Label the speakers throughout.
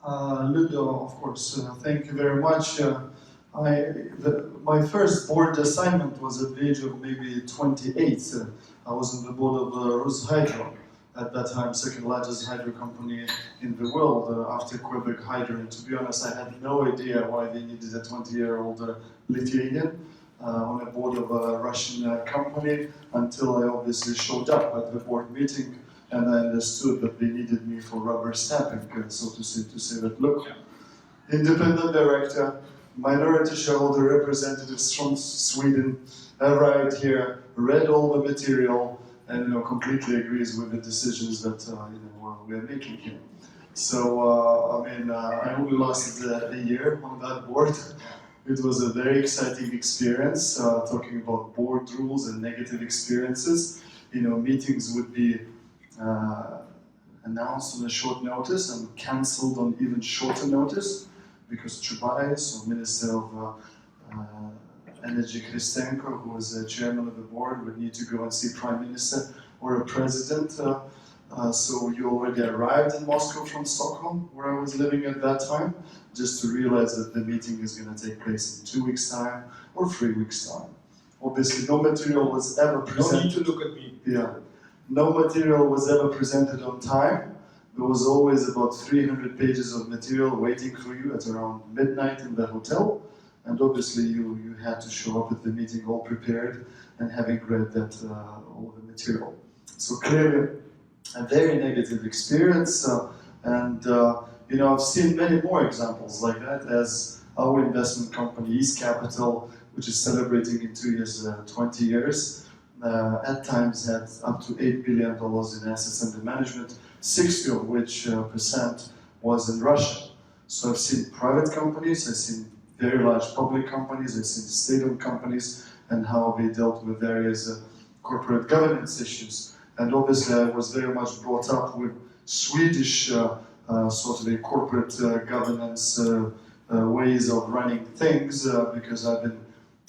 Speaker 1: Ludo, of course, thank you very much. My first board assignment was at the age of maybe 28. I was on the board of Rus Hydro, at that time second largest hydro company in the world after Quebec Hydro. And to be honest, I had no idea why they needed a 20-year-old Lithuanian on a board of a Russian company until I obviously showed up at the board meeting and I understood that they needed me for rubber stamping, so to say that, look, independent director, minority shareholder representatives from Sweden, arrived here, read all the material, and completely agrees with the decisions that we are making here. So I only lasted a year on that board. It was a very exciting experience, talking about board rules and negative experiences. Meetings would be announced on a short notice and cancelled on even shorter notice because Chubais, or Minister of Energy Christenko, who was the chairman of the board, would need to go and see Prime Minister or a president. So you already arrived in Moscow from Stockholm, where I was living at that time, just to realize that the meeting is going to take place in 2 weeks' time or 3 weeks' time. Obviously, no material was ever presented.
Speaker 2: No need to look at me.
Speaker 1: Yeah. No material was ever presented on time. There was always about 300 pages of material waiting for you at around midnight in the hotel. And obviously you had to show up at the meeting all prepared and having read that all the material. So clearly a very negative experience. I've seen many more examples like that, as our investment company, East Capital, which is celebrating in 2 years 20 years, at times had up to $8 billion in assets under management, 60 of which percent was in Russia. So I've seen private companies, I've seen very large public companies, I've seen state-owned companies, and how they dealt with various corporate governance issues. And obviously I was very much brought up with Swedish sort of a corporate governance ways of running things, because I've been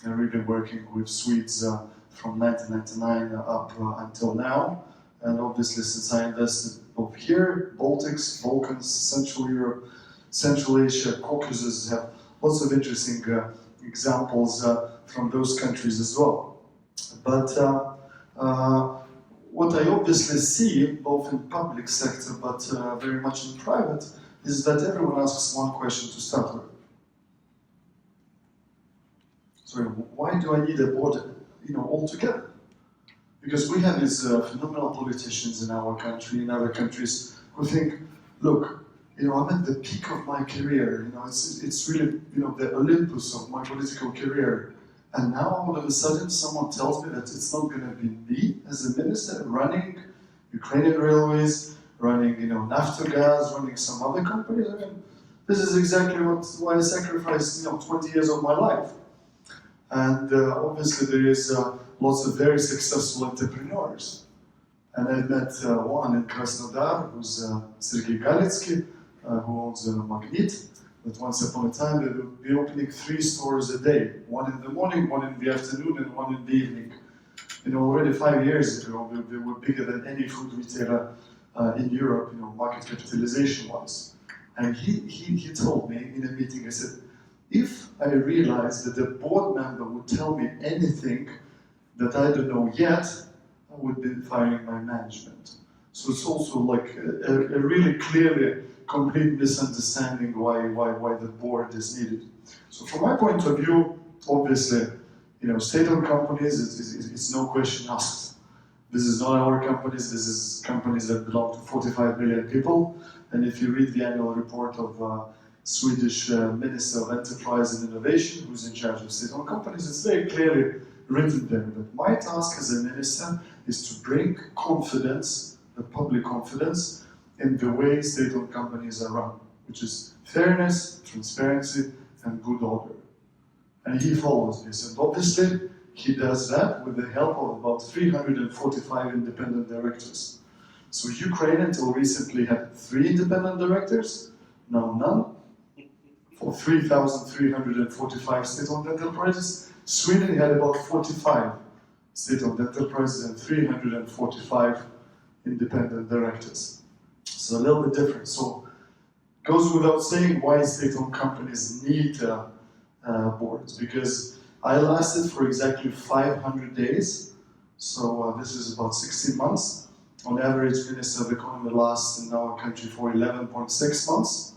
Speaker 1: really working with Swedes from 1999 up until now. And obviously since I invested both here, Baltics, Balkans, Central Europe, Central Asia, Caucasus, have lots of interesting examples from those countries as well. But what I obviously see, both in public sector but very much in private, is that everyone asks one question to start with. Sorry, why do I need a board altogether? Because we have these phenomenal politicians in our country, in other countries, who think, look, I'm at the peak of my career, it's really, the Olympus of my political career. And now all of a sudden someone tells me that it's not going to be me as a minister running Ukrainian railways, running, Naftogaz, running some other companies. This is exactly why I sacrificed, 20 years of my life. And obviously there is lots of very successful entrepreneurs. And I met one in Krasnodar, who's Sergei Galitsky, who owns Magnit. That once upon a time they would be opening 3 stores a day, one in the morning, one in the afternoon, and one in the evening. Already 5 years ago, they were bigger than any food retailer in Europe, market capitalization-wise. And he told me in a meeting, I said, if I realized that the board member would tell me anything that I don't know yet, I would be firing my management. So it's also like a really clearly complete misunderstanding why the board is needed. So from my point of view, obviously, state-owned companies, it's no question asked. This is not our companies, this is companies that belong to 45 million people. And if you read the annual report of Swedish Minister of Enterprise and Innovation, who's in charge of state-owned companies, it's very clearly written there that my task as a minister is to bring confidence, the public confidence, in the way state-owned companies are run, which is fairness, transparency, and good order. And he follows this, and obviously he does that with the help of about 345 independent directors. So Ukraine until recently had 3 independent directors, now none, for 3,345 state-owned enterprises. Sweden had about 45 state-owned enterprises and 345 independent directors. So a little bit different. So Goes without saying why state-owned companies need boards, because I lasted for exactly 500 days, so this is about 16 months. On average, Minister of Economy lasts in our country for 11.6 months,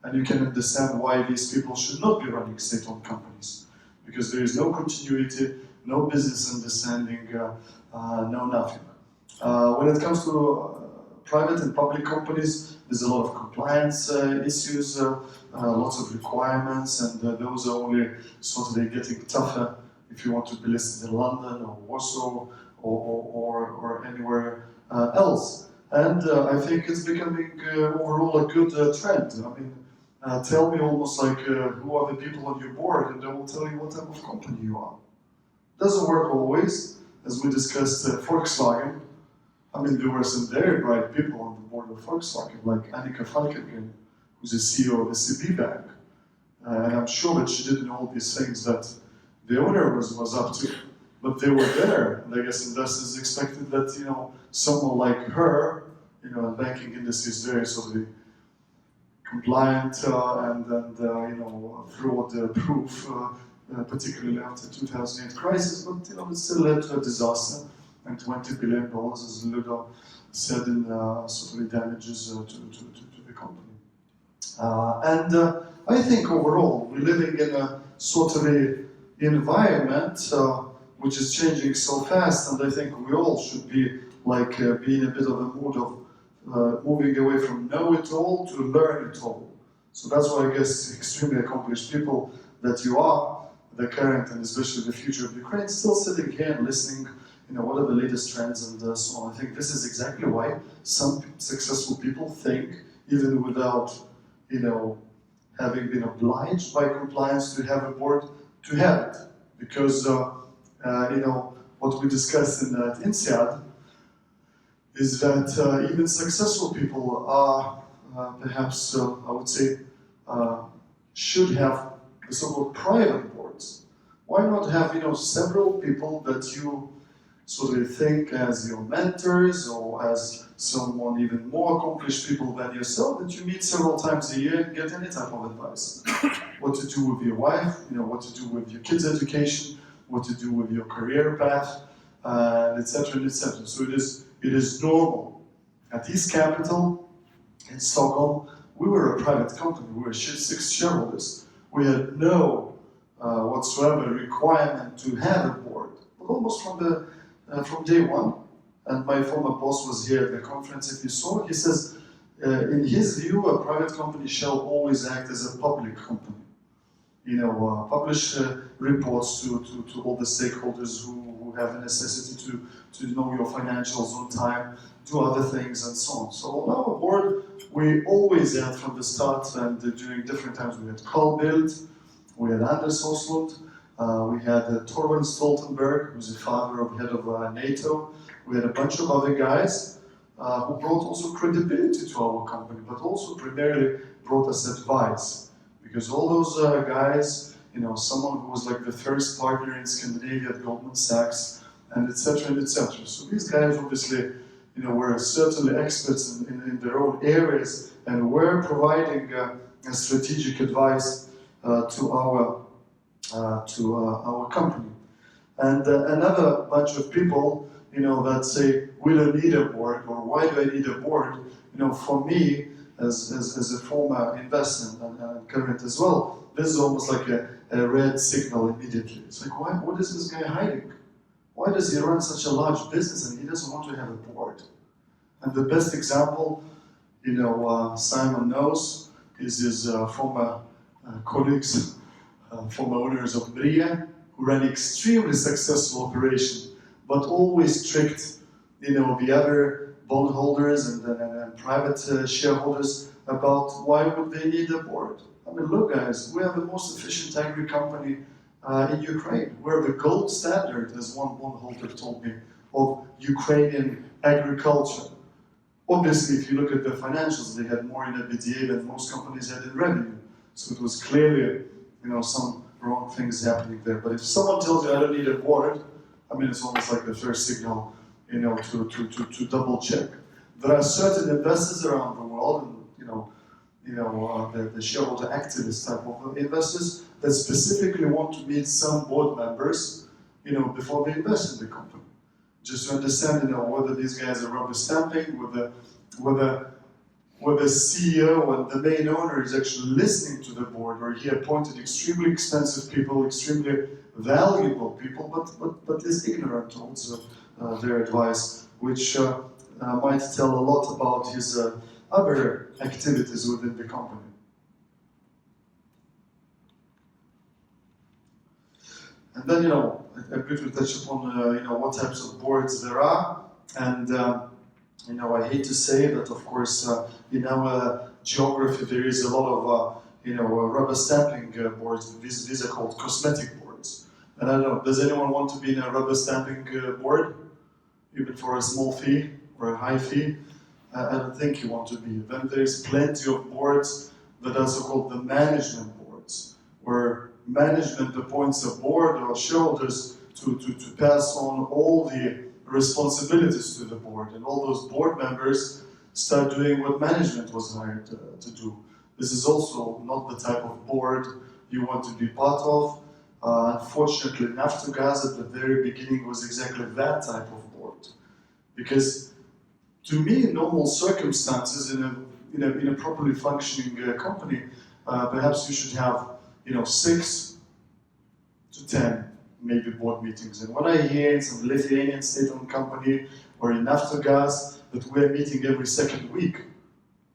Speaker 1: and you can understand why these people should not be running state-owned companies, because there is no continuity, no business understanding, no nothing. When it comes to private and public companies, there's a lot of compliance issues, lots of requirements, and those are only sort of getting tougher if you want to be listed in London or Warsaw or anywhere else. And I think it's becoming overall a good trend. I mean, tell me almost like who are the people on your board, and they will tell you what type of company you are. Doesn't work always, as we discussed Volkswagen. I mean, there were some very bright people on the board of Volkswagen, like Annika Falkengren, who's the CEO of the CB Bank. And I'm sure that she didn't know all these things that the owner was up to, but they were there. And I guess investors expected that, you know, someone like her, you know, the banking industry is very sort of compliant and you know, fraud-proof, particularly after 2008 crisis, but you know, it still led to a disaster, and $20 billion, as Ludo said, in sort of damages to the company. I think overall, we're living in a sort of environment which is changing so fast, and I think we all should be like be in a bit of a mood of moving away from know-it-all to learn-it-all. So that's why I guess extremely accomplished people that you are, the current and especially the future of Ukraine, still sitting here and listening, you know, what are the latest trends and so on. I think this is exactly why some successful people think, even without, you know, having been obliged by compliance to have a board, to have it. Because, you know, what we discussed in that INSEAD is that even successful people are perhaps, I would say, should have the so-called private boards. Why not have, you know, several people that you sort of think as your mentors or as someone even more accomplished people than yourself that you meet several times a year and get any type of advice. What to do with your wife, you know, what to do with your kids' education, what to do with your career path, etc., etc. So it is normal. At East Capital in Stockholm, we were a private company. We were 6 shareholders. We had no whatsoever requirement to have a board, but almost from day one. And my former boss was here at the conference. If you saw, he says, in his view, a private company shall always act as a public company. You know, publish reports to all the stakeholders who have a necessity to know your financials on time, do other things and so on. So on our board, we always had from the start, and during different times, we had Carl Bildt, we had Anders Oslund, we had Torben Stoltenberg, who's the father of head of NATO. We had a bunch of other guys who brought also credibility to our company, but also primarily brought us advice. Because all those guys, you know, someone who was like the first partner in Scandinavia at Goldman Sachs, and etc., and etc. So these guys obviously, you know, were certainly experts in their own areas and were providing strategic advice to our company. And another bunch of people, you know, that say, we don't need a board, or why do I need a board? You know, for me, as a former investor and current as well, this is almost like a red signal immediately. It's like, why? What is this guy hiding? Why does he run such a large business and he doesn't want to have a board? And the best example, you know, Simon knows, is his former colleagues, former owners of Bria, who ran an extremely successful operation, but always tricked, you know, the other bondholders and private shareholders about why would they need a board. I mean, look guys, we are the most efficient agri company in Ukraine. We're the gold standard, as one bondholder told me, of Ukrainian agriculture. Obviously, if you look at the financials, they had more in EBITDA than most companies had in revenue. So it was clearly, you know, some wrong things happening there. But if someone tells you I don't need a board, I mean, it's almost like the first signal, you know, to double check. There are certain investors around the world, and you know, the shareholder activist type of investors that specifically want to meet some board members, before they invest in the company, just to understand, whether these guys are rubber stamping, whether the CEO and the main owner is actually listening to the board, or he appointed extremely expensive people, extremely valuable people, but is ignorant towards their advice, which might tell a lot about his other activities within the company. And then, I briefly touch upon, what types of boards there are, and I hate to say that, of course, in our geography there is a lot of, rubber stamping boards. These are called cosmetic boards. And I don't know, does anyone want to be in a rubber stamping board, even for a small fee or a high fee? I don't think you want to be. Then there's plenty of boards that are so-called the management boards, where management appoints a board or shareholders to pass on all the responsibilities to the board, and all those board members start doing what management was hired to do. This is also not the type of board you want to be part of. Unfortunately, Naftogaz at the very beginning was exactly that type of board, because to me, in normal circumstances, in a properly functioning company, perhaps you should have 6 to 10 maybe board meetings. And when I hear in some Lithuanian state-owned company or in Naftogaz that we're meeting every second week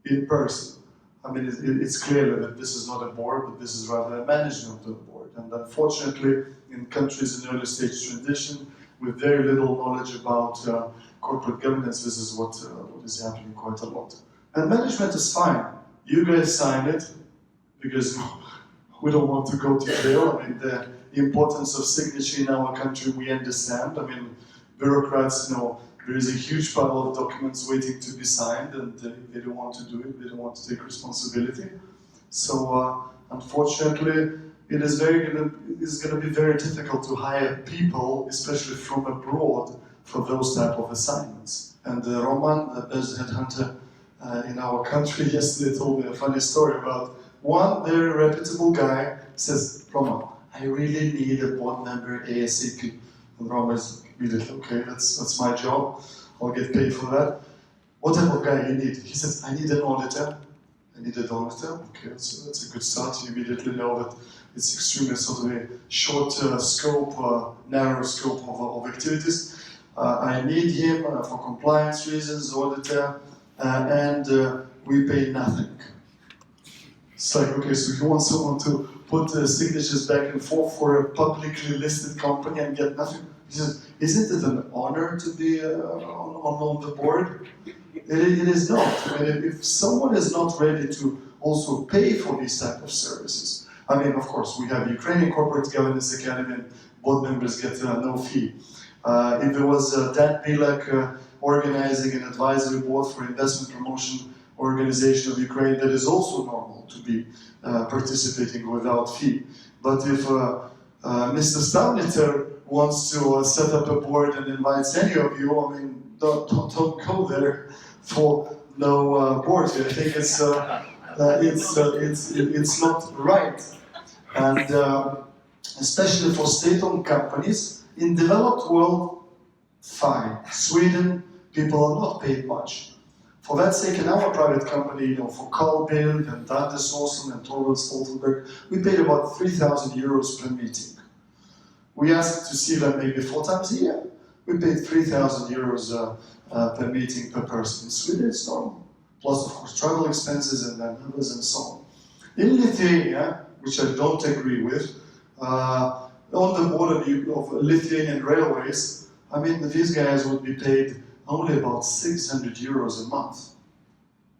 Speaker 1: in person, I mean, it's clear that this is not a board, but this is rather a management board. And unfortunately, in countries in early stage transition, with very little knowledge about corporate governance, this is what is happening quite a lot. And management is fine. You guys sign it, because we don't want to go to jail. I mean, the importance of signature in our country, we understand. I mean, bureaucrats, there is a huge pile of documents waiting to be signed, and they don't want to do it, they don't want to take responsibility. So, unfortunately, it is going to be very difficult to hire people, especially from abroad, for those type of assignments. And Roman, the best headhunter in our country, yesterday told me a funny story about one very reputable guy says, Roman, I really need a board member ASAP. And Roman is immediately, okay, that's my job, I'll get paid for that. What type of guy you need? He says, I need an auditor. I need an auditor, okay, that's a good start. You immediately know that it's extremely sort of a short scope, narrow scope of activities. I need him for compliance reasons, auditor, and we pay nothing. It's like, okay, so you want someone to put signatures back and forth for a publicly listed company and get nothing? He says, isn't it an honor to be on the board? It is not. I mean, if someone is not ready to also pay for these type of services, I mean, of course, we have Ukrainian Corporate Governance Academy, and board members get no fee. If there was Dan Pilak organizing an advisory board for investment promotion organization of Ukraine, that is also normal to be participating without fee. But if Mr. Stavniter wants to set up a board and invites any of you, I mean, don't go there for no board. I think it's not right. And especially for state-owned companies, in developed world, fine. Sweden, people are not paid much. For that sake, in our private company, for Carl Bildt and Dante Sorsson and Torvald Stoltenberg, we paid about 3,000 euros per meeting. We asked to see them maybe 4 times a year. We paid 3,000 euros per meeting per person. In Sweden, it's normal. Plus, of course, travel expenses and then others and so on. In Lithuania, which I don't agree with, on the board of Lithuanian Railways, I mean, these guys would be paid only about 600 euros a month.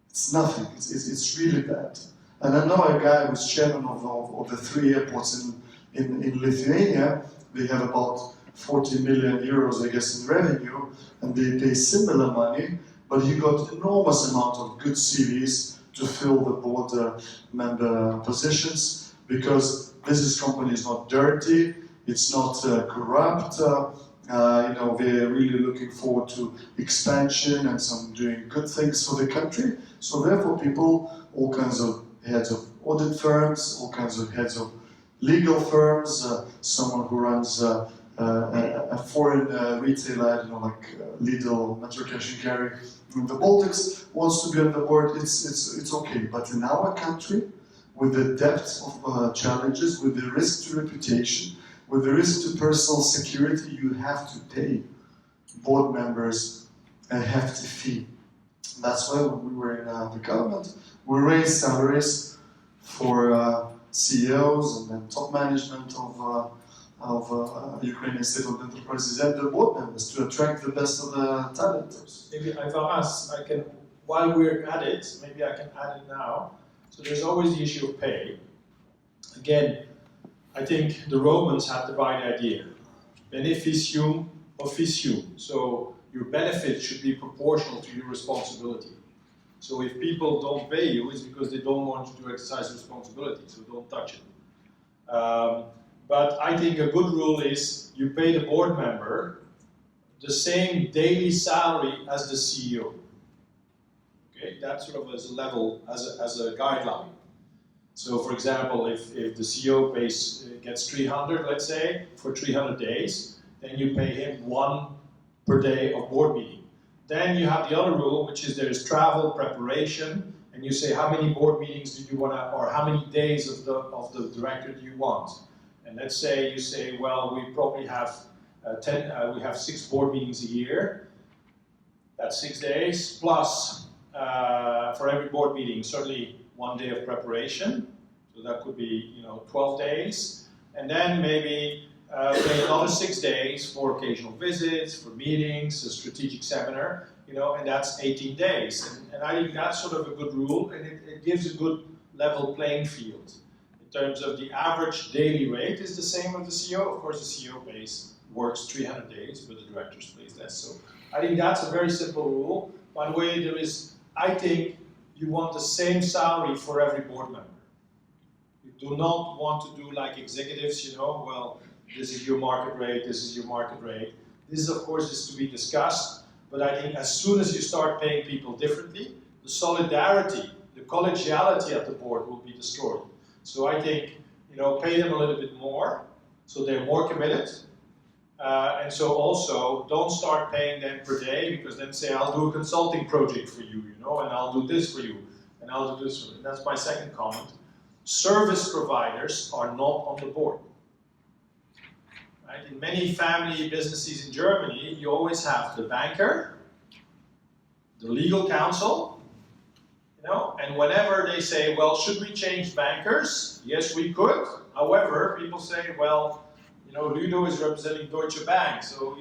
Speaker 1: It's nothing. It's really bad. And I know a guy who's chairman of the 3 airports in Lithuania. They have about 40 million euros, I guess, in revenue, and they pay similar money, but he got enormous amount of good CVs to fill the board member positions, because this company is not dirty, it's not corrupt, they're really looking forward to expansion and some doing good things for the country. So therefore people, all kinds of heads of audit firms, all kinds of heads of legal firms, someone who runs a foreign retailer, I don't know, like Lidl, Metro Cash and Carry in the Baltics, wants to be on the board. It's okay. But in our country, with the depth of challenges, with the risk to reputation, with the risk to personal security, you have to pay board members a hefty fee. That's why when we were in the government, we raised salaries for CEOs and then top management of Ukrainian state-owned enterprises and the board members to attract the best of the talents.
Speaker 2: Maybe if I can, while we're at it, maybe I can add it now. So there's always the issue of pay. Again, I think the Romans had the right idea. Beneficium officium. So your benefit should be proportional to your responsibility. So if people don't pay you, it's because they don't want you to exercise responsibility, so don't touch it. But I think a good rule is you pay the board member the same daily salary as the CEO. Okay, that sort of as a level, as a guideline. So for example, if the CEO gets 300, let's say, for 300 days, then you pay him 1 per day of board meeting. Then you have the other rule, which is there's travel, preparation, and you say how many board meetings do you want to, or how many days of the director do you want? And let's say you say, well, we probably have we have 6 board meetings a year. That's 6 days plus for every board meeting, certainly 1 day of preparation. So that could be 12 days, and then maybe pay another 6 days for occasional visits, for meetings, a strategic seminar, and that's 18 days. And I think that's sort of a good rule, and it gives a good level playing field. In terms of the average daily rate is the same with the CEO. Of course, the CEO works 300 days, but the directors pays less. So I think that's a very simple rule. By the way, I think you want the same salary for every board member. You do not want to do like executives, well, this is your market rate, this is your market rate. This, of course, is to be discussed, but I think as soon as you start paying people differently, the solidarity, the collegiality at the board will be destroyed. So I think, pay them a little bit more, so they're more committed. And so also, don't start paying them per day, because then say, I'll do a consulting project for you, and I'll do this for you, and I'll do this for you. And that's my second comment. Service providers are not on the board. Right? In many family businesses in Germany, you always have the banker, the legal counsel, and whenever they say, well, should we change bankers? Yes, we could. However, people say, well, Ludo is representing Deutsche Bank, so,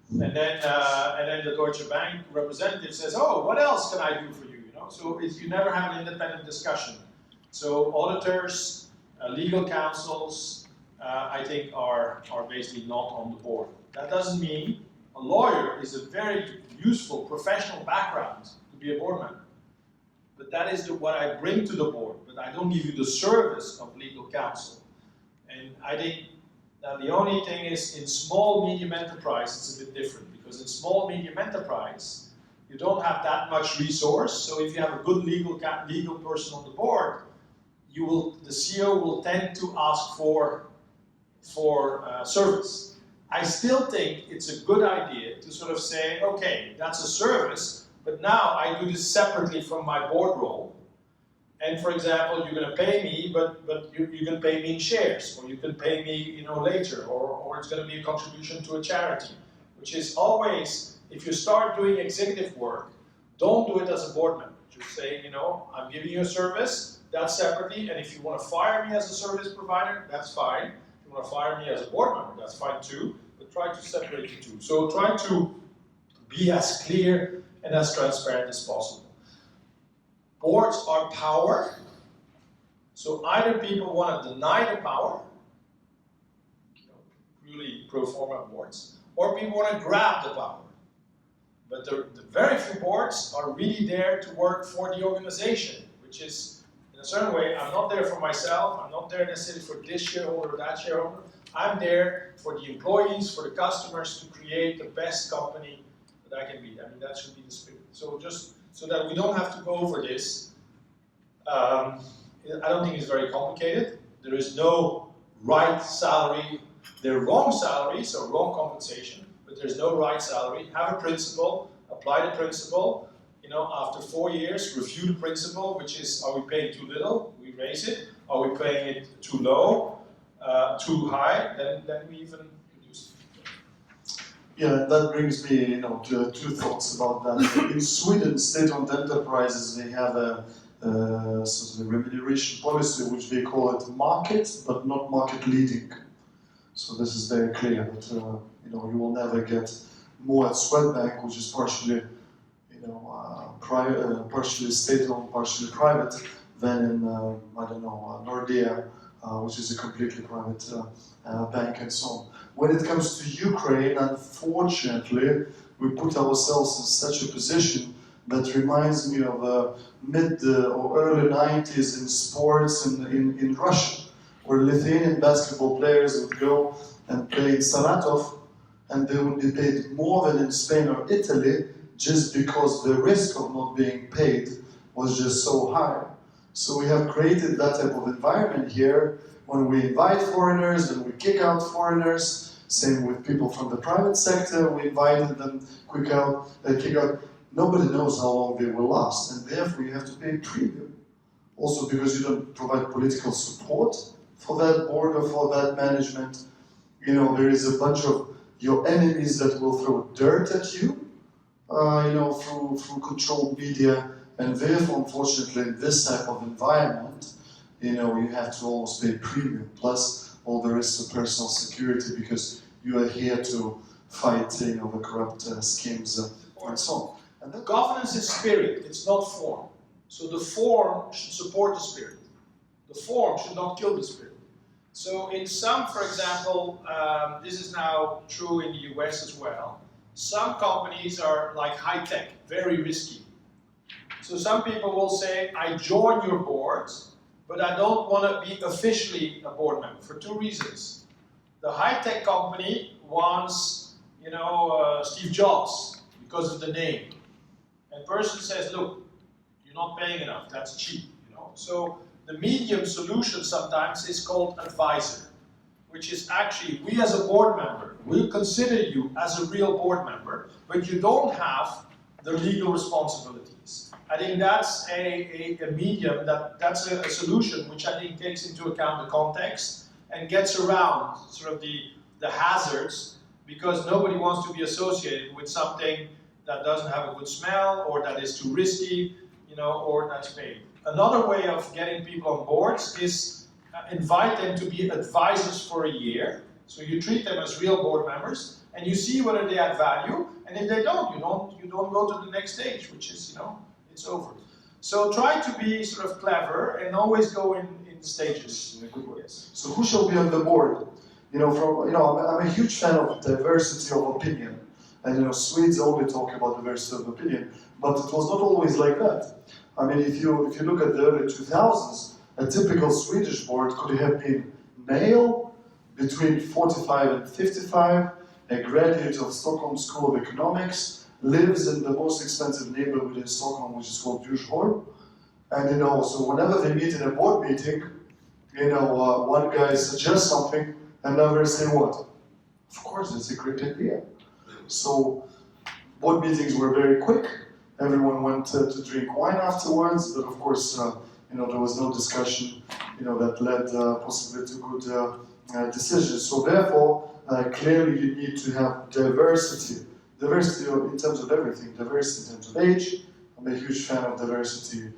Speaker 2: and then the Deutsche Bank representative says, oh, what else can I do for you, So you never have an independent discussion. So auditors, legal counsels, I think are basically not on the board. That doesn't mean a lawyer is a very useful professional background to be a board member. But that is what I bring to the board, but I don't give you the service of legal counsel. And I think now the only thing is in small, medium enterprise, it's a bit different, because in small, medium enterprise, you don't have that much resource. So if you have a good legal person on the board, the CEO will tend to ask for service. I still think it's a good idea to sort of say, okay, that's a service, but now I do this separately from my board role. And for example, you're going to pay me, but you're going to pay me in shares, or you can pay me, later, or it's going to be a contribution to a charity, which is always, if you start doing executive work, don't do it as a board member. Just say, I'm giving you a service, that's separately, and if you want to fire me as a service provider, that's fine. If you want to fire me as a board member, that's fine too, but try to separate the two. So try to be as clear and as transparent as possible. Boards are power, so either people want to deny the power, really pro forma boards, or people want to grab the power. But the very few boards are really there to work for the organization, which is, in a certain way, I'm not there for myself, I'm not there necessarily for this shareholder or that shareholder, I'm there for the employees, for the customers, to create the best company that I can be. I mean, that should be the spirit. So just so that we don't have to go over this, I don't think it's very complicated. There is no right salary. There are wrong salaries or wrong compensation, but there's no right salary. Have a principle, apply the principle. You know, after 4 years, review the principle, which is, are we paying too little? We raise it. Are we paying it too low, too high? Then we even reduce it.
Speaker 1: Yeah, that brings me, you know, to two thoughts about that. In Sweden, state-owned enterprises, they have a sort of a remuneration policy, which they call it market, but not market leading. So this is very clear that you know, you will never get more at Swedbank, which is partially, you know, partially state-owned, partially private, than in I don't know, Nordea, which is a completely private bank, and so on. When it comes to Ukraine, unfortunately, we put ourselves in such a position that reminds me of mid or early 90s in sports in Russia, where Lithuanian basketball players would go and play in Saratov, and they would be paid more than in Spain or Italy, just because the risk of not being paid was just so high. So we have created that type of environment here. When we invite foreigners, and we kick out foreigners. Same with people from the private sector, we invited them, kick out. Nobody knows how long they will last, and therefore you have to pay a premium. Also because you don't provide political support for that board or for that management. You know, there is a bunch of your enemies that will throw dirt at you, you know, through controlled media, and therefore, unfortunately, in this type of environment, you know, you have to almost pay premium, plus all the risks of personal security, because you are here to fight, you know, the corrupt schemes and so on. And then
Speaker 2: Governance is spirit, it's not form. So the form should support the spirit. The form should not kill the spirit. So in some, for example, this is now true in the US as well, some companies are like high tech, very risky. So some people will say, I join your board, but I don't want to be officially a board member for two reasons. The high-tech company wants, you know, Steve Jobs because of the name. And person says, look, you're not paying enough, that's cheap, you know. So the medium solution sometimes is called advisor, which is actually, we as a board member, we'll consider you as a real board member, but you don't have the legal responsibilities. I think that's a medium, that's a solution which I think takes into account the context and gets around sort of the hazards, because nobody wants to be associated with something that doesn't have a good smell, or that is too risky, you know, or that's paid. Another way of getting people on boards is invite them to be advisors for a year. So you treat them as real board members, and you see whether they add value, and if they don't, you don't go to the next stage, which is, you know, it's over. So try to be sort of clever and always go in stages in a good way. Yes.
Speaker 1: So who shall be on the board? You know, I'm a huge fan of diversity of opinion, and you know, Swedes only talk about diversity of opinion, but it was not always like that. I mean, if you look at the early 2000s, a typical Swedish board could have been male, between 45 and 55, a graduate of Stockholm School of Economics, lives in the most expensive neighborhood in Stockholm, which is called Djursholm. And you know, so whenever they meet in a board meeting, you know, one guy suggests something, and others say what? Of course, it's a great idea. So board meetings were very quick. Everyone went to drink wine afterwards, but of course, you know, there was no discussion, you know, that led possibly to good decisions. So therefore, clearly you need to have diversity. Diversity in terms of everything. Diversity in terms of age. I'm a huge fan of diversity,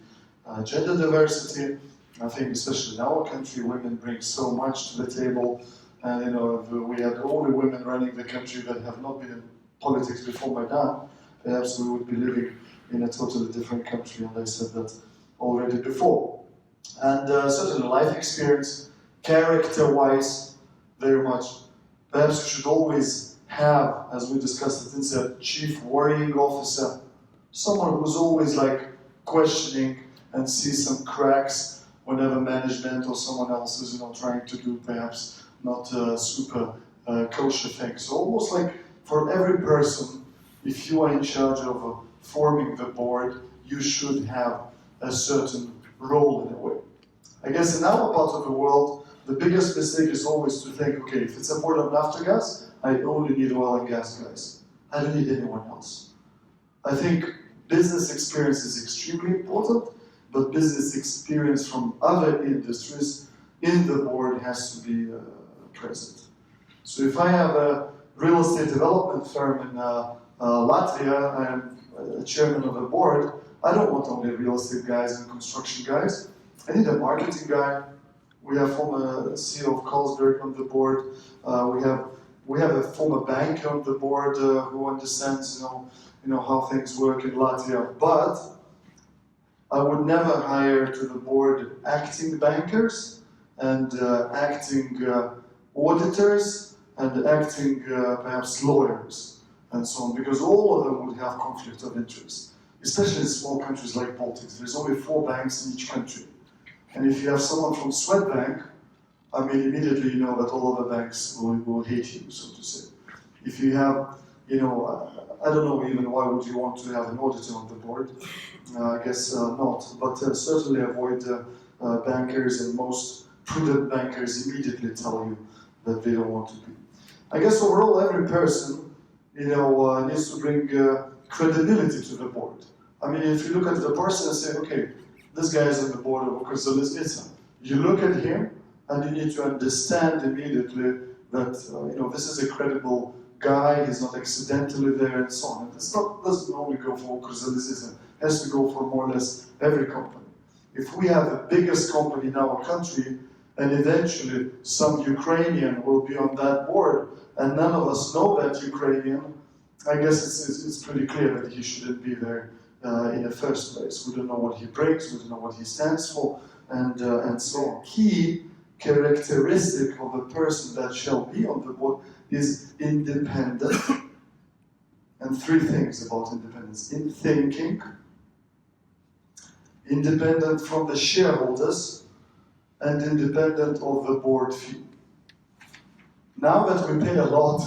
Speaker 1: gender diversity. I think especially in our country, women bring so much to the table. And you know, if we had only women running the country that have not been in politics before Maidan, perhaps we would be living in a totally different country, and I said that already before. And certainly life experience, character-wise, very much. Perhaps we should always have, as we discussed it inside, chief worrying officer, someone who's always like questioning and sees some cracks whenever management or someone else is, you know, trying to do perhaps not super kosher things. So almost like for every person, if you are in charge of forming the board, you should have a certain role in a way. I guess in our part of the world, the biggest mistake is always to think, okay, if it's a board of Naftogaz, I only need oil and gas guys. I don't need anyone else. I think business experience is extremely important, but business experience from other industries in the board has to be present. So if I have a real estate development firm in Latvia, I'm a chairman of the board, I don't want only real estate guys and construction guys. I need a marketing guy. We have former CEO of Carlsberg on the board. We have a former banker on the board who understands, how things work in Latvia. But I would never hire to the board acting bankers and acting auditors and acting perhaps lawyers and so on, because all of them would have conflict of interest, especially in small countries like Baltics. There's only 4 banks in each country. And if you have someone from Swedbank, I mean, immediately you know that all other banks will hate you, so to say. If you have, I don't know even why would you want to have an auditor on the board. I guess not, but certainly avoid bankers, and most prudent bankers immediately tell you that they don't want to be. I guess overall every person, needs to bring credibility to the board. I mean, if you look at the person and say, okay, this guy is on the board of Ukazaliznica, you look at him and you need to understand immediately that this is a credible guy, he's not accidentally there and so on. And doesn't only go for Ukazaliznica, it has to go for more or less every company. If we have the biggest company in our country, and eventually some Ukrainian will be on that board, and none of us know that Ukrainian, I guess it's pretty clear that he shouldn't be there in the first place. We don't know what he brings, we don't know what he stands for, and so on. Key characteristic of a person that shall be on the board is independent. And 3 things about independence: in thinking, independent from the shareholders, and independent of the board fee. Now that we pay a lot,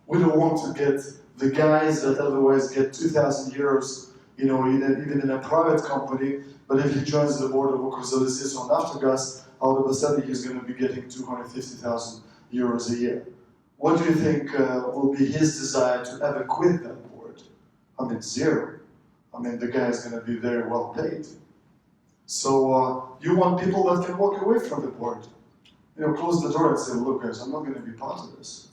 Speaker 1: we don't want to get the guys that otherwise get 2,000 euros, even in a private company, but if he joins the board of Ukazalizis or Naftogaz, out of a sudden he's going to be getting 250,000 euros a year. What do you think will be his desire to ever quit that board? I mean, 0. I mean, the guy is going to be very well paid. So you want people that can walk away from the board. Close the door and say, look guys, I'm not going to be part of this.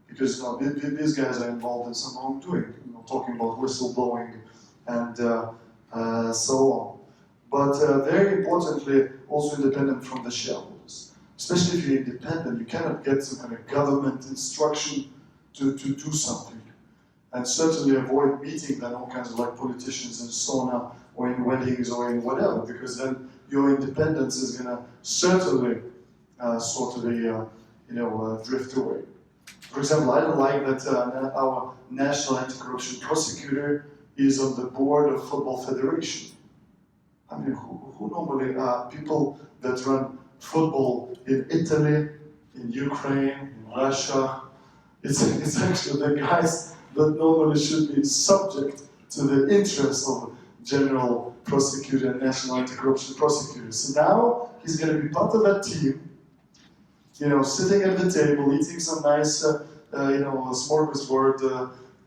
Speaker 1: Because these guys are involved in some wrongdoing, talking about whistleblowing and so on. But very importantly, also independent from the shareholders. Especially if you're independent, you cannot get some kind of government instruction to do something. And certainly avoid meeting then all kinds of like politicians in sauna or in weddings or in whatever, because then your independence is going to certainly drift away. For example, I don't like that our national anti-corruption prosecutor is on the board of Football Federation. I mean, who normally are people that run football in Italy, in Ukraine, in Russia? It's actually the guys that normally should be subject to the interests of general prosecutor and national anti-corruption prosecutor. So now he's going to be part of that team, sitting at the table, eating some nice, smorgasbord,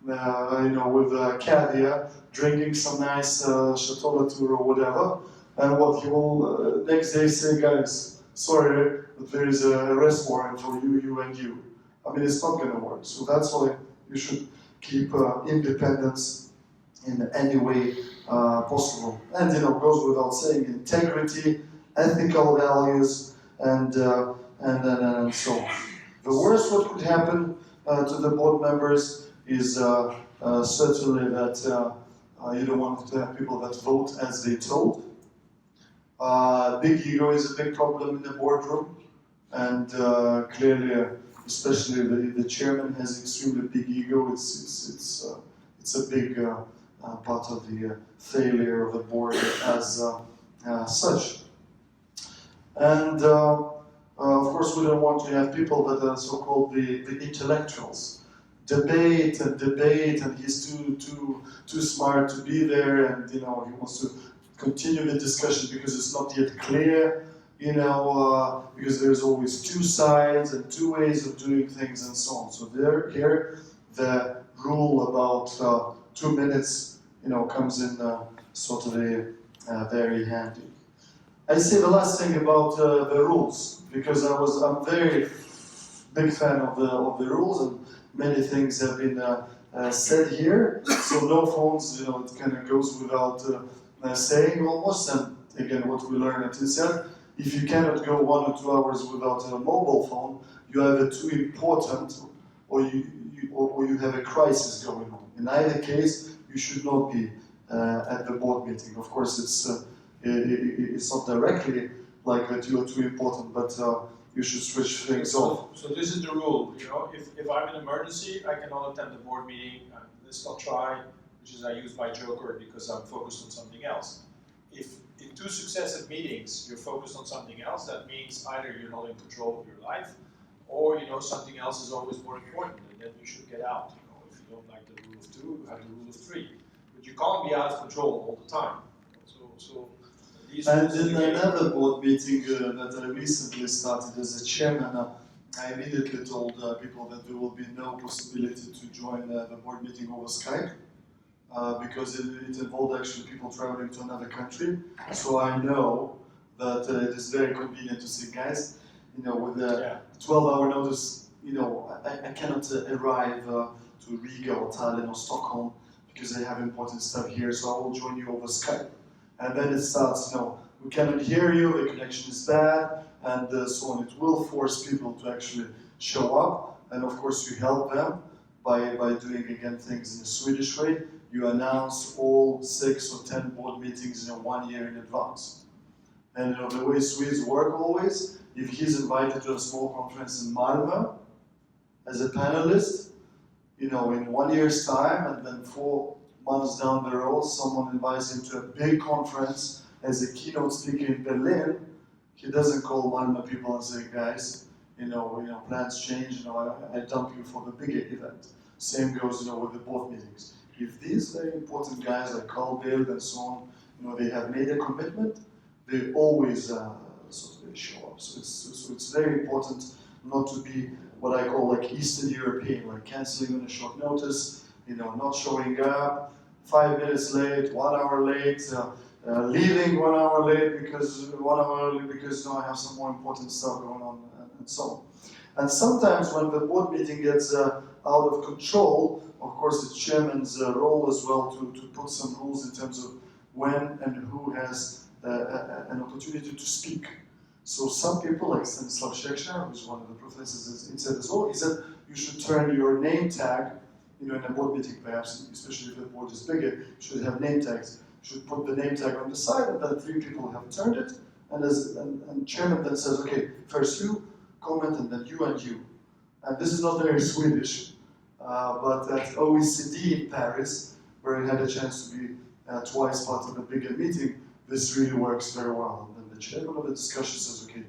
Speaker 1: with caviar, drinking some nice Chateau Latour or whatever, and what he will next day say, guys, sorry, but there is a arrest warrant for you, and you. I mean, it's not going to work. So that's why you should keep independence in any way possible. And goes without saying, integrity, ethical values, and so on. The worst what could happen to the board members is certainly that you don't want to have people that vote as they told. Big ego is a big problem in the boardroom, and clearly, especially the chairman has extremely big ego. It's a big part of the failure of the board as such. And of course, we don't want to have people that are so-called the intellectuals. Debate, and he's too smart to be there, and he wants to continue the discussion because it's not yet clear. because there's always two sides and two ways of doing things and so on. So here, the rule about 2 minutes, comes in sort of very handy. I say the last thing about the rules, because I'm very big fan of the rules, and many things have been said here. So no phones, it kind of goes without saying almost. And again, what we learned at INSEAD, if you cannot go 1 or 2 hours without a mobile phone, you have a too important, or you have a crisis going on. In either case, you should not be at the board meeting. Of course, it's not directly like that you are too important, but you should switch things off.
Speaker 2: So this is the rule. If I'm in an emergency, I cannot attend the board meeting. Let's not try, which is I use my joker because I'm focused on something else. If in 2 successive meetings you're focused on something else, that means either you're not in control of your life, or something else is always more important, and then you should get out. If you don't like the rule of 2, you have the rule of 3. But you can't be out of control all the time. So these
Speaker 1: and in another board meeting that I recently started as a chairman, I immediately told people that there will be no possibility to join the board meeting over Skype. Because it involved actually people traveling to another country. So I know that it is very convenient to say, guys, with a 12-hour notice, I cannot arrive to Riga or Tallinn or Stockholm because I have important stuff here, so I will join you over Skype. And then it starts, we cannot hear you, the connection is bad, and so on. It will force people to actually show up, and of course you help them by doing, again, things in a Swedish way. You announce all 6 or 10 board meetings 1 year in advance. And the way Swedes work always, if he's invited to a small conference in Malmö as a panelist, in 1 year's time, and then 4 months down the road, someone invites him to a big conference as a keynote speaker in Berlin, he doesn't call Malmö people and say, guys, plans change, I dump you for the bigger event. Same goes, with the board meetings. If these very important guys like Carl Bildt and so on, they have made a commitment, they always show up. So it's very important not to be what I call like Eastern European, like canceling on a short notice, not showing up, 5 minutes late, 1 hour late, leaving 1 hour late because I have some more important stuff going on and so on. And sometimes when the board meeting gets out of control, of course, it's chairman's role as well to put some rules in terms of when and who has an opportunity to speak. So some people, like Stanislav Shekshar, who's one of the professors, he said as well, he said you should turn your name tag, in a board meeting perhaps, especially if the board is bigger, you should have name tags. You should put the name tag on the side, and then 3 people have turned it, and chairman then says, okay, first you comment, and then you and you. And this is not very Swedish. But at OECD in Paris, where I had a chance to be twice part of a bigger meeting, this really works very well. And then the chairman of the discussion says, okay,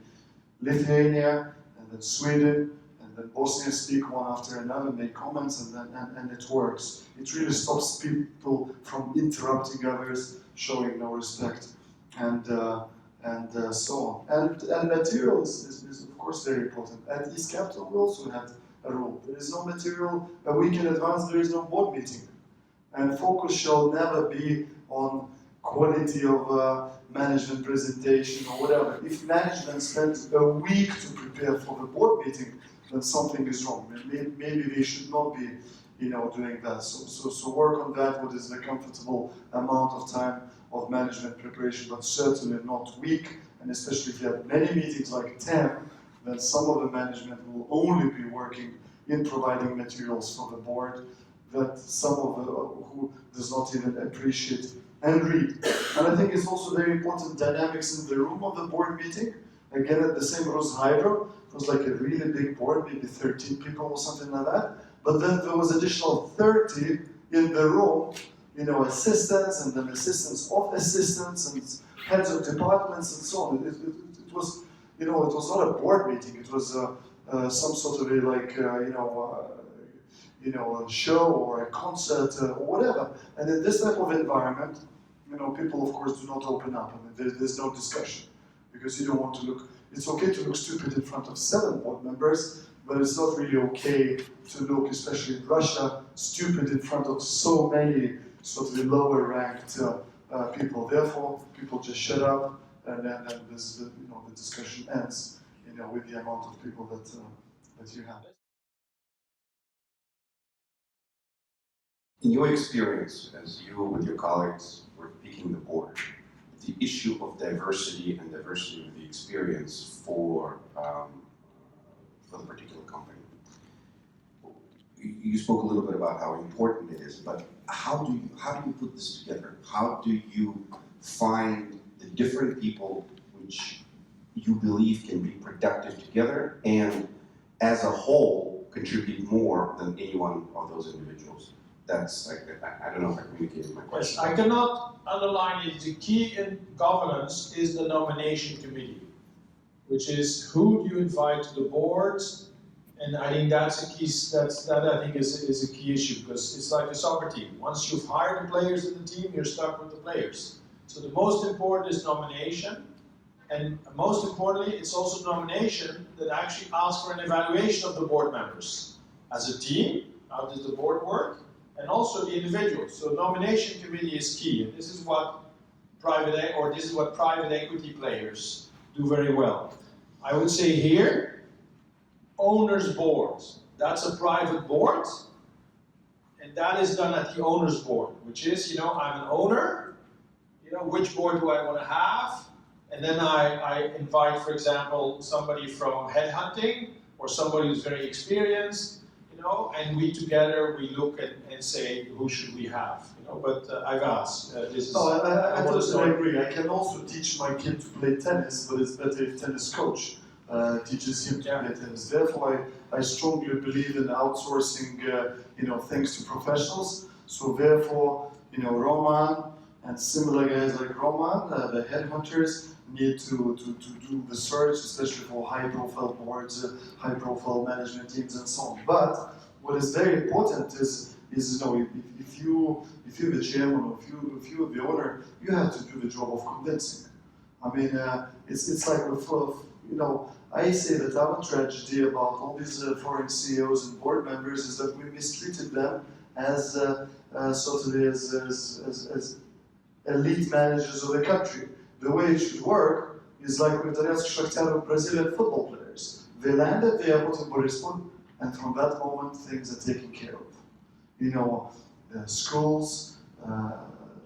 Speaker 1: Lithuania, and then Sweden, and then Bosnia speak one after another, make comments, and it works. It really stops people from interrupting others, showing no respect, and so on. And material is of course very important. At East Capital we also had a rule. There is no material, a week in advance there is no board meeting. And focus shall never be on quality of management presentation or whatever. If management spends a week to prepare for the board meeting, then something is wrong. Maybe they should not be doing that. So work on that, what is the comfortable amount of time of management preparation, but certainly not week, and especially if you have many meetings like 10, then some of the management will only be working in providing materials for the board that some of who does not even appreciate and read. And I think it's also very important dynamics in the room of the board meeting. Again, at the same Rose Hydro, it was like a really big board, maybe 13 people or something like that. But then there was additional 30 in the room, assistants and then assistants of assistants and heads of departments and so on. It was, it was not a board meeting. It was some sort of a show or a concert or whatever. And in this type of environment, people of course do not open up. I mean, there's no discussion because you don't want to look. It's okay to look stupid in front of 7 board members, but it's not really okay to look, especially in Russia, stupid in front of so many sort of the lower ranked people. Therefore, people just shut up, and then this, the discussion ends, with the amount of people that you have.
Speaker 3: In your experience, as you with your colleagues were picking the board, the issue of diversity and diversity of the experience for the particular company. You spoke a little bit about how important it is, but how do you put this together? How do you find the different people which you believe can be productive together and, as a whole, contribute more than any one of those individuals? That's like, I don't know if I communicated my question.
Speaker 2: Yes, I cannot underline it. The key in governance is the nomination committee, which is who do you invite to the board, and I think that's a key. That I think is a key issue, because it's like a soccer team. Once you've hired the players in the team, you're stuck with the players. So the most important is nomination, and most importantly, it's also nomination that actually asks for an evaluation of the board members as a team. How does the board work? And also the individuals. So nomination committee is key, and this is what private equity players do very well. I would say here, owners board. That's a private board, and that is done at the owners board, which is, I'm an owner, which board do I want to have? And then I invite, for example, somebody from headhunting or somebody who's very experienced, and we together, we look and say, who should we have, but I've asked, this is...
Speaker 1: No, I totally agree. I can also teach my kid to play tennis, but it's better if tennis coach teaches him to play tennis. Therefore, I strongly believe in outsourcing, things to professionals. So therefore, Roman and similar guys like Roman, the headhunters, need to do the search, especially for high-profile boards, high-profile management teams, and so on. But what is very important is if you're the chairman or if you're the owner, you have to do the job of convincing. I mean, it's like I say that our tragedy about all these foreign CEOs and board members is that we mistreated them as elite managers of the country. The way it should work is like with the Shakhtar Brazilian football players. They land at the airport in Borispol, and from that moment things are taken care of. Schools,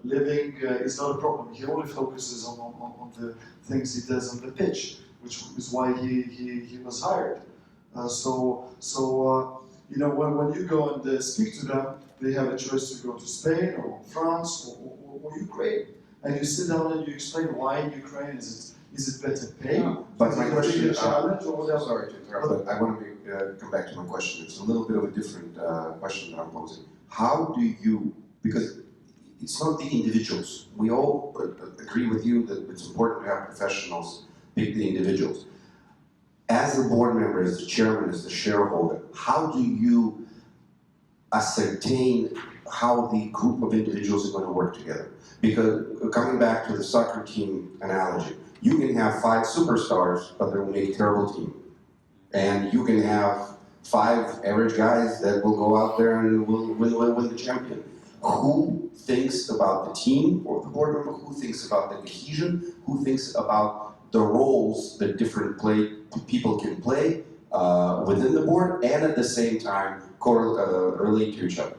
Speaker 1: living is not a problem. He only focuses on the things he does on the pitch, which is why he was hired. When you go and speak to them, they have a choice to go to Spain or France or Ukraine. And you sit down and you explain why in Ukraine is it better pay?
Speaker 3: But my question,
Speaker 1: challenge or whatever?
Speaker 3: sorry to interrupt, but I want to come back to my question. It's a little bit of a different question that I'm posing. How do you, because it's not the individuals. We all agree with you that it's important to have professionals pick the individuals. As a board member, as the chairman, as the shareholder, how do you ascertain how the group of individuals is going to work together? Because coming back to the soccer team analogy, you can have 5 superstars, but they will make a terrible team. And you can have 5 average guys that will go out there and will win the champion. Who thinks about the team or the board member? Who thinks about the cohesion? Who thinks about the roles that different people can play within the board and at the same time relate to each other?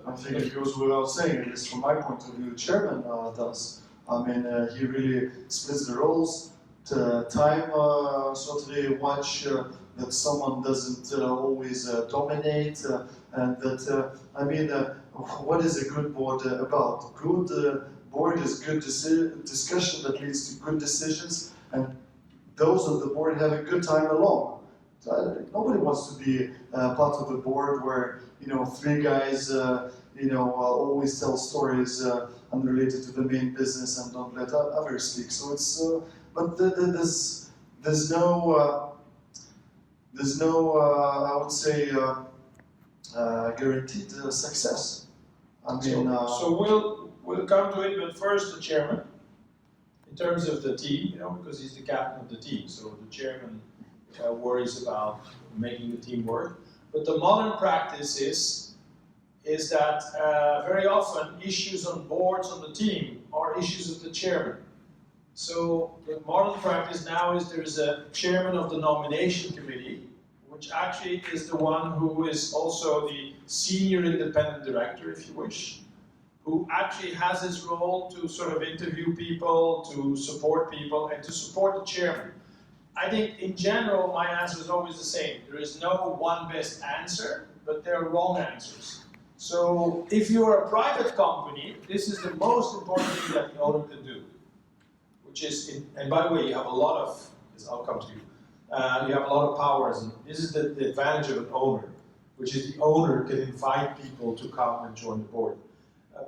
Speaker 1: I think it goes without saying, at least from my point of view, the chairman does. I mean, he really splits the roles, time, watch that someone doesn't always dominate, and that, what is a good board about? Good board is good discussion that leads to good decisions, and those of the board have a good time along. Nobody wants to be part of the board where 3 guys always tell stories unrelated to the main business and don't let others speak. So it's but there's no I would say guaranteed success. I mean,
Speaker 2: So we'll come to it, but first the chairman. in terms of the team, because he's the captain of the team, so the chairman worries about making the team work. But the modern practice is that very often issues on boards on the team are issues of the chairman. So the modern practice now is there is a chairman of the nomination committee, which actually is the one who is also the senior independent director, if you wish, who actually has his role to sort of interview people, to support people, and to support the chairman. I think in general, my answer is always the same. There is no one best answer, but there are wrong answers. So if you're a private company, this is the most important thing that the owner can do. Which is, and by the way, you have a lot of, I'll come to you, you have a lot of powers, and this is the advantage of an owner, which is the owner can invite people to come and join the board.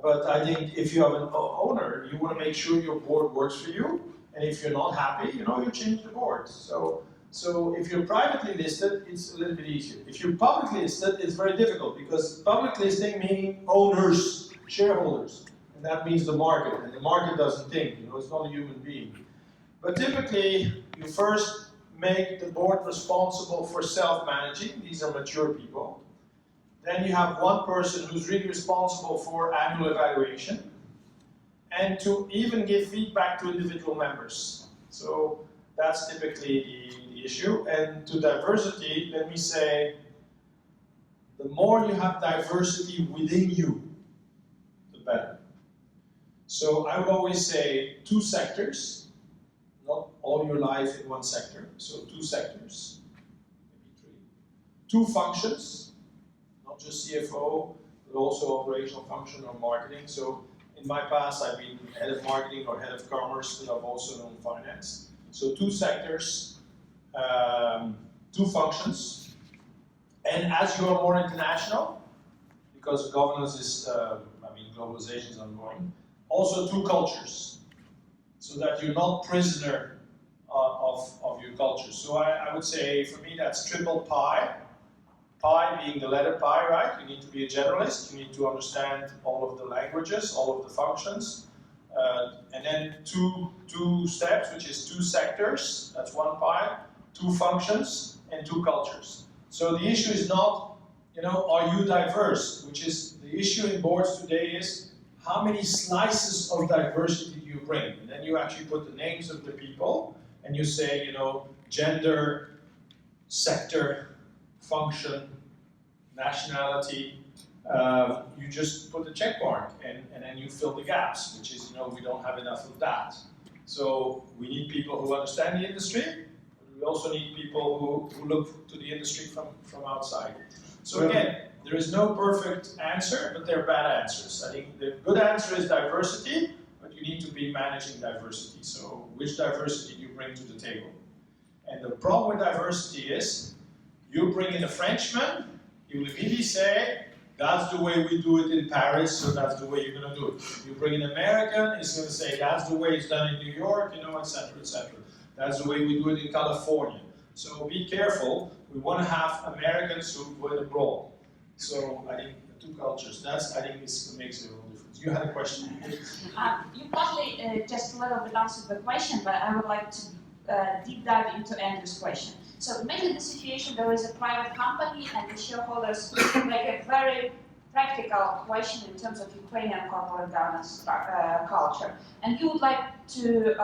Speaker 2: But I think if you have an owner, you want to make sure your board works for you, and if you're not happy, you change the board. So if you're privately listed, it's a little bit easier. If you're publicly listed, it's very difficult, because public listing meaning owners, shareholders. And that means the market, and the market doesn't think, it's not a human being. But typically, you first make the board responsible for self-managing. These are mature people. Then you have one person who's really responsible for annual evaluation, and to even give feedback to individual members. So that's typically the issue. And to diversity, let me say, the more you have diversity within you, the better. So I would always say 2 sectors, not all your life in one sector, so 2 sectors, maybe 3. 2 functions, not just CFO, but also operational function or marketing. So in my past, I've been head of marketing or head of commerce, but I've also known finance. So 2 sectors, 2 functions, and as you are more international, because governance is, globalization is ongoing, also 2 cultures, so that you're not prisoner of your culture. So I would say, for me, that's triple pi. Pi being the letter pi, right? You need to be a generalist, you need to understand all of the languages, all of the functions, and then two steps, which is 2 sectors, that's 1 pi, 2 functions, and 2 cultures. So the issue is not, are you diverse, which is the issue in boards today is, how many slices of diversity do you bring? And then you actually put the names of the people, and you say, gender, sector, function, nationality. You just put a check mark, and then you fill the gaps, which is, we don't have enough of that. So we need people who understand the industry, but we also need people who look to the industry from outside. So again, there is no perfect answer, but there are bad answers. I think the good answer is diversity, but you need to be managing diversity. So which diversity do you bring to the table? And the problem with diversity is, you bring in a Frenchman, he will immediately say, that's the way we do it in Paris, so that's the way you're going to do it. You bring in an American, he's going to say, that's the way it's done in New York, etc., etc. That's the way we do it in California. So be careful. We want to have Americans who go abroad. So I think the 2 cultures, I think this makes a real difference. You had a question.
Speaker 4: You partly just a little bit answered the question, but I would like to deep dive into Andrew's question. So imagine the situation, there is a private company and the shareholders make a very practical question in terms of Ukrainian corporate governance culture. And you would like to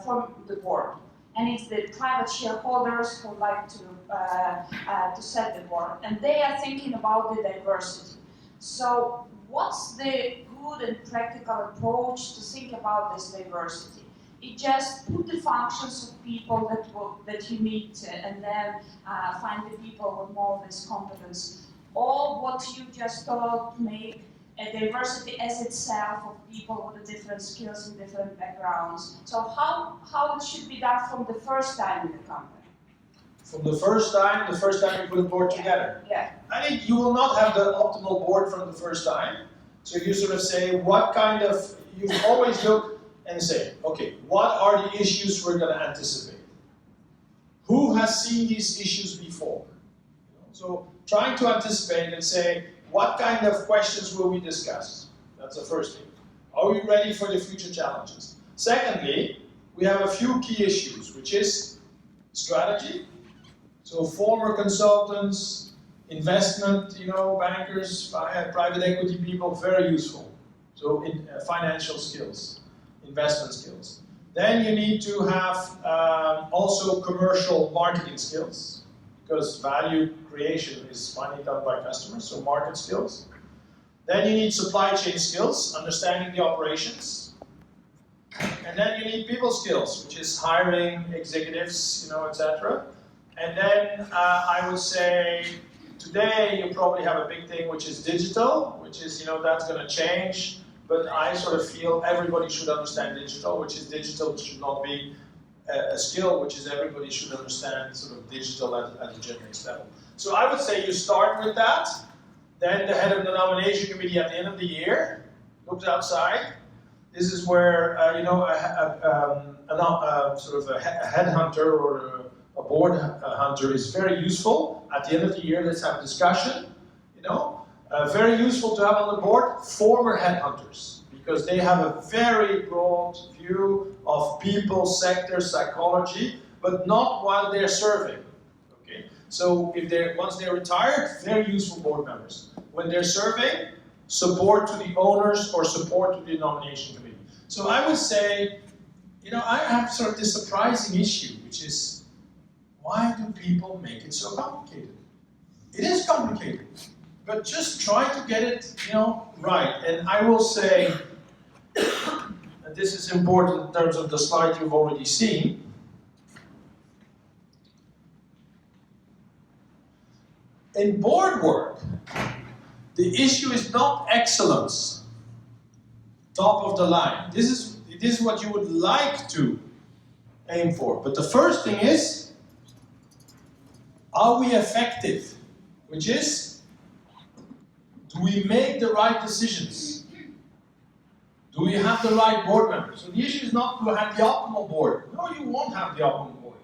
Speaker 4: form the board. And it's the private shareholders who like to set the board. And they are thinking about the diversity. So what's the good and practical approach to think about this diversity? It just put the functions of people that you meet and then find the people with more of this competence. Or what you just thought make a diversity as itself of people with different skills and different backgrounds. So how it should be done from the first time in the company?
Speaker 2: From the first time you put a board together.
Speaker 4: Yeah.
Speaker 2: I think you will not have the optimal board from the first time. So you sort of say, you always look and say, okay, what are the issues we're going to anticipate? Who has seen these issues before? So trying to anticipate and say, what kind of questions will we discuss? That's the first thing. Are we ready for the future challenges? Secondly, we have a few key issues, which is strategy. So former consultants, investment, bankers, private equity people, very useful. So in financial skills, investment skills. Then you need to have also commercial marketing skills, because value creation is finally done by customers, so market skills. Then you need supply chain skills, understanding the operations. And then you need people skills, which is hiring executives, etc. And then I would say today you probably have a big thing which is digital, which is, that's going to change. But I sort of feel everybody should understand digital, which is digital should not be a skill, which is everybody should understand sort of digital at a generic level. So I would say you start with that. Then the head of the nomination committee at the end of the year looks outside. This is where, sort of a headhunter or a board hunter is very useful. At the end of the year, let's have a discussion, very useful to have on the board former headhunters, because they have a very broad view of people, sector, psychology, but not while they're serving. Okay? So once they're retired, very useful board members. When they're serving, support to the owners or support to the nomination committee. So I would say, I have sort of this surprising issue, which is, why do people make it so complicated? It is complicated, but just try to get it, right. And I will say, and this is important in terms of the slide you've already seen. In board work, the issue is not excellence, top of the line. This is what you would like to aim for. But the first thing is, are we effective? Which is, do we make the right decisions? Do we have the right board members? So the issue is not to have the optimal board. No, you won't have the optimal board.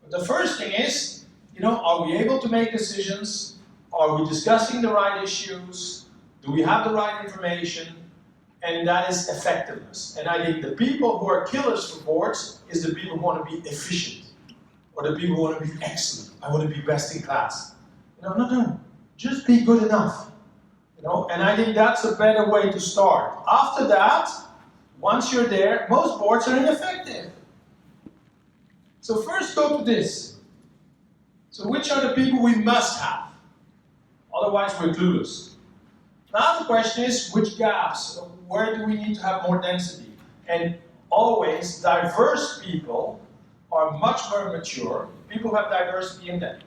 Speaker 2: But the first thing is, are we able to make decisions? Are we discussing the right issues? Do we have the right information? And that is effectiveness. And I think the people who are killers for boards is the people who want to be efficient, or the people who want to be excellent. I want to be best in class. No. Just be good enough. And I think that's a better way to start. After that, once you're there, most boards are ineffective. So first go to this. So which are the people we must have? Otherwise we're clueless. Now the question is, which gaps? Where do we need to have more density? And always, diverse people are much more mature. People have diversity in them.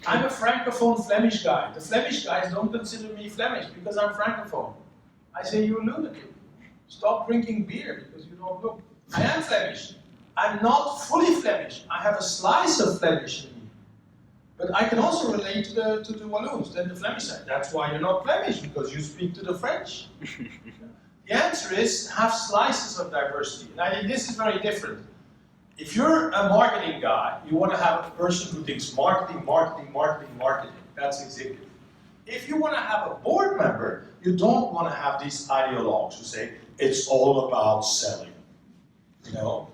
Speaker 2: I'm a Francophone Flemish guy. The Flemish guys don't consider me Flemish because I'm Francophone. I say, you lunatic. Stop drinking beer because you don't look. I am Flemish. I'm not fully Flemish. I have a slice of Flemish in me. But I can also relate to the Walloons, then the Flemish side. That's why you're not Flemish, because you speak to the French. The answer is, have slices of diversity. And I think this is very different. If you're a marketing guy, you want to have a person who thinks marketing. That's executive. If you want to have a board member, you don't want to have these ideologues who say, it's all about selling.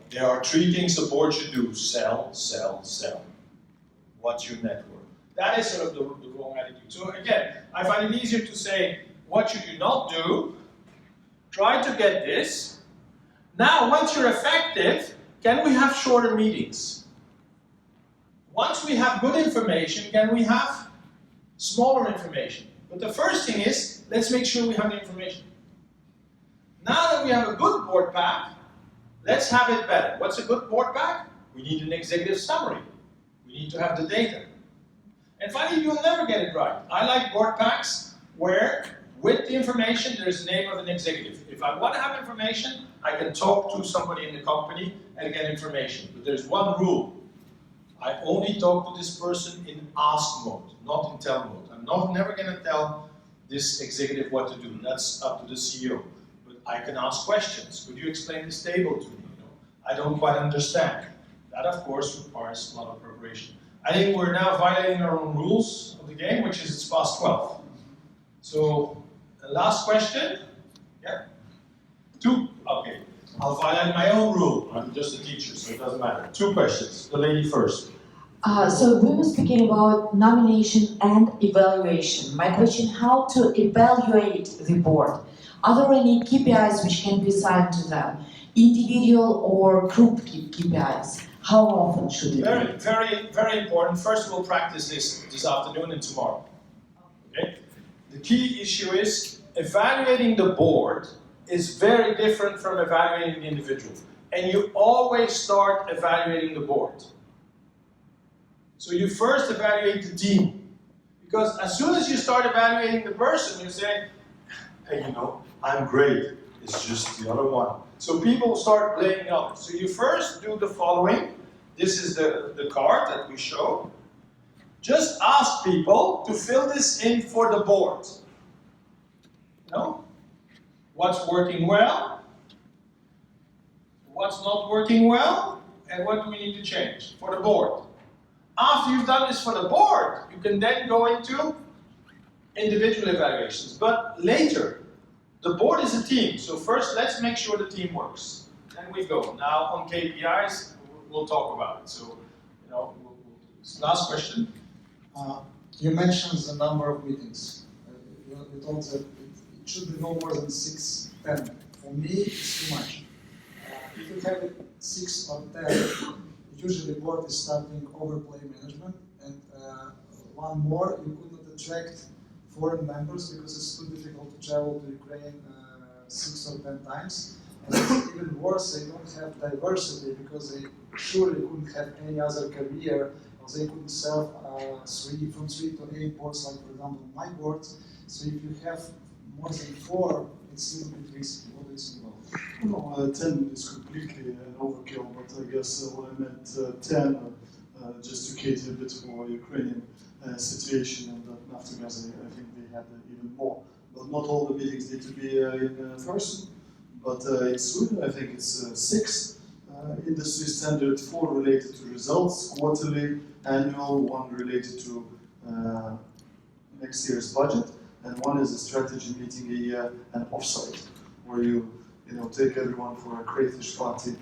Speaker 2: They are three things a board should do: sell, sell, sell. What's your network? That is sort of the wrong attitude. So again, I find it easier to say, what should you not do? Try to get this. Now, once you're effective, can we have shorter meetings? Once we have good information, can we have smaller information? But the first thing is, let's make sure we have the information. Now that we have a good board pack, let's have it better. What's a good board pack? We need an executive summary. We need to have the data. And finally, you'll never get it right. I like board packs where, with the information, there's the name of an executive. If I want to have information, I can talk to somebody in the company and get information. But there's one rule. I only talk to this person in ask mode, not in tell mode. I'm never going to tell this executive what to do. That's up to the CEO. But I can ask questions. Could you explain this table to me? I don't quite understand. That, of course, requires a lot of preparation. I think we're now violating our own rules of the game, which is it's past 12. So, the last question. Yeah? Two. Okay. I'll violate my own rule. I'm just a teacher, so it doesn't matter. 2 questions. The lady first.
Speaker 5: So we were speaking about nomination and evaluation. My question, how to evaluate the board? Are there any KPIs which can be assigned to them? Individual or group KPIs? How often should it
Speaker 2: Very,
Speaker 5: be?
Speaker 2: very, very important. First, we'll practice this afternoon and tomorrow. Okay? The key issue is evaluating the board is very different from evaluating the individual. And you always start evaluating the board. So you first evaluate the team. Because as soon as you start evaluating the person, you say, hey, you know, I'm great. It's just the other one. So people start blaming others. So you first do the following. This is the card that we show. Just ask people to fill this in for the board. You know? What's working well? What's not working well? And what do we need to change for the board? After you've done this for the board, you can then go into individual evaluations. But later, the board is a team. So first, let's make sure the team works. Then we go. Now on KPIs, we'll talk about it. So, you know, we'll do this. Last question.
Speaker 6: You mentioned the number of meetings. You told that it should be no more than 6, 10. For me, it's too much. If you have it 6 or 10, usually the board is starting overplay management, and one more, you could not attract foreign members because it's too difficult to travel to Ukraine 6 or 10 times. And it's even worse, they don't have diversity because they surely couldn't have any other career, or they couldn't serve from 3 to 8 boards, like for example my board. So if you have more than 4, it's a little bit risky. What do you think about it?
Speaker 1: No, 10 is completely an overkill, but I guess what I meant 10, just to cater a bit for Ukrainian situation, and after Gaza, I think they had even more. But not all the meetings need to be in person, but in Sweden, I think it's 6. Industry standard, 4 related to results, quarterly, annual, 1 related to next year's budget, and 1 is a strategy meeting a year, an offsite, where you take everyone for a crayfish party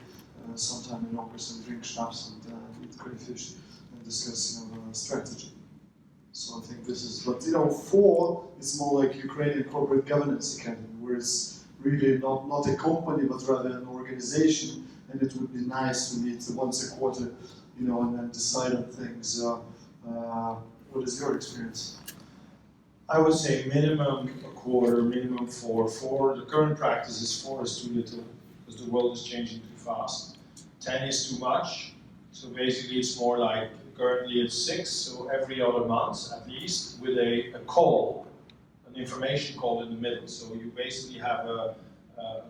Speaker 1: sometime in August and drink schnapps and eat crayfish and discuss strategy. So I think this is, but 4 is more like Ukrainian Corporate Governance Academy, where it's really not a company but rather an organization, and it would be nice to meet once a quarter, and then decide on things. What is your experience?
Speaker 2: I would say minimum a quarter, minimum 4. 4, the current practice is 4 is too little, because the world is changing too fast. 10 is too much, so basically it's more like, currently it's 6, so every other month at least, with a call, an information call in the middle. So you basically have a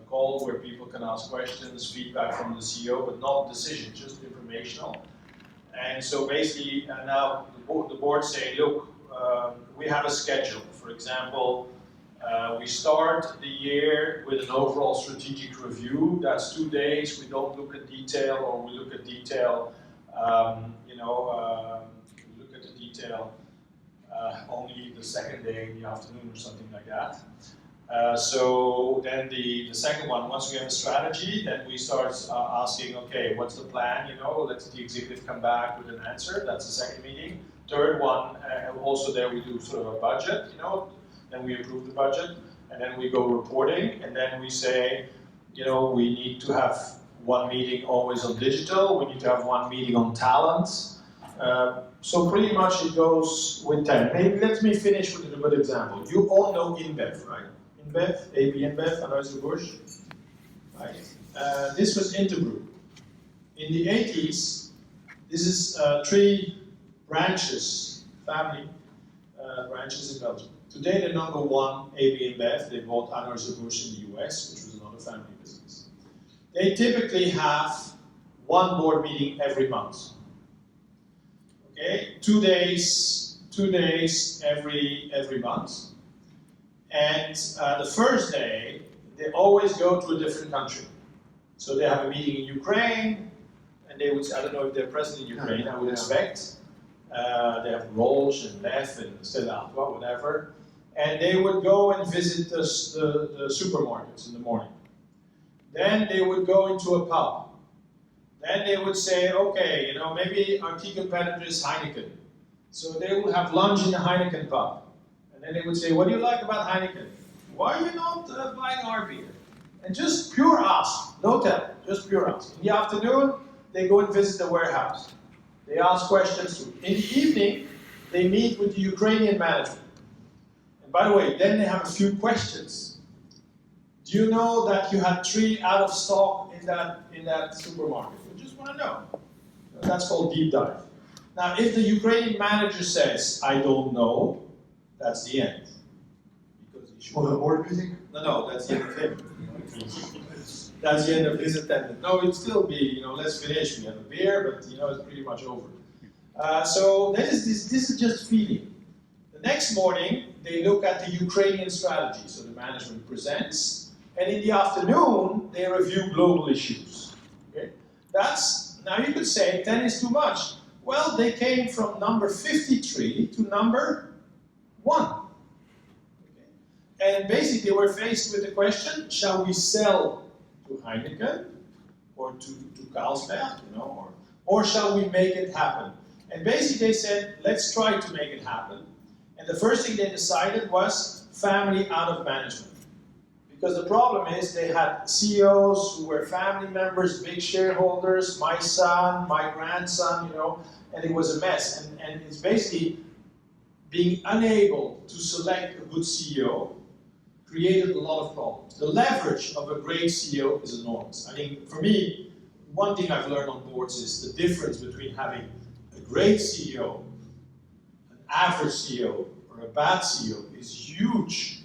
Speaker 2: call where people can ask questions, feedback from the CEO, but not decision, just informational. And so basically, now the board say, look, we have a schedule. For example, we start the year with an overall strategic review. That's 2 days. We don't look at detail, or we look at detail, we look at the detail only the second day in the afternoon or something like that. So then the second one, once we have a strategy, then we start asking, okay, what's the plan? Let the executive come back with an answer. That's the second meeting. Third one, also there we do sort of a budget, then we approve the budget, and then we go reporting, and then we say, we need to have 1 meeting always on digital, we need to have 1 meeting on talent. So pretty much it goes with 10. Maybe let me finish with a good example. You all know InBev, right? InBev, AB InBev, Anheuser-Busch, right? This was Interbrew. In the 80s, this is 3 branches, family branches in Belgium. Today they're number 1, AB InBev. They bought Anheuser-Busch in the US, which was another family business. They typically have 1 board meeting every month. Okay, 2 days every month. And the first day, they always go to a different country. So they have a meeting in Ukraine, and they would, I don't know if they're present in Ukraine, I would expect. They have Rolls and Lev and Stella Artois, whatever. And they would go and visit the supermarkets in the morning. Then they would go into a pub. Then they would say, okay, maybe our key competitor is Heineken. So they would have lunch in the Heineken pub. And then they would say, what do you like about Heineken? Why are you not buying our beer? And just pure ask, no tell, just pure ask. In the afternoon, they go and visit the warehouse. They ask questions too. In the evening, they meet with the Ukrainian management. And by the way, then they have a few questions. Do you know that you had 3 out of stock in that supermarket? We just want to know. That's called deep dive. Now, if the Ukrainian manager says, I don't know, that's the end. Because he should
Speaker 1: For the board meeting?
Speaker 2: No, that's the end of him. That's the end of his attendance. No, it'd still be, let's finish. We have a beer, but it's pretty much over. So this is just feeling. The next morning, they look at the Ukrainian strategy. So the management presents, and in the afternoon, they review global issues. Okay? Now you could say 10 is too much. Well, they came from number 53 to number 1. Okay? And basically, we're faced with the question, shall we sell to Heineken or to Carlsberg, or shall we make it happen? And basically they said, let's try to make it happen. And the first thing they decided was family out of management. Because the problem is they had CEOs who were family members, big shareholders, my son, my grandson, and it was a mess. And it's basically being unable to select a good CEO created a lot of problems. The leverage of a great CEO is enormous. I think for me, one thing I've learned on boards is the difference between having a great CEO, an average CEO, or a bad CEO is huge.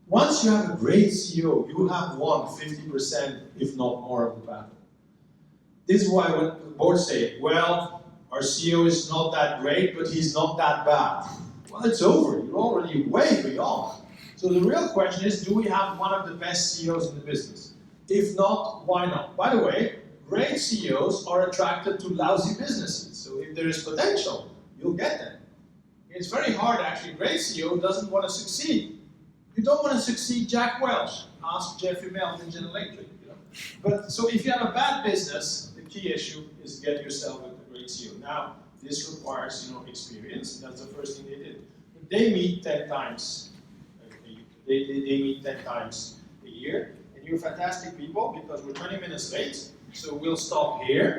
Speaker 2: Once you have a great CEO, you have won 50%, if not more, of the battle. This is why when boards say, well, our CEO is not that great, but he's not that bad. Well, it's over. You're already way beyond. So the real question is, do we have one of the best CEOs in the business? If not, why not? By the way, great CEOs are attracted to lousy businesses. So if there is potential, you'll get them. It's very hard, actually. A great CEO doesn't want to succeed. You don't want to succeed Jack Welch. Ask Jeffrey Melton in General Electric. But so if you have a bad business, the key issue is get yourself a great CEO. Now, this requires experience. That's the first thing they did. But they meet 10 times. They meet 10 times a year. And you're fantastic people because we're 20 minutes late. So we'll stop here.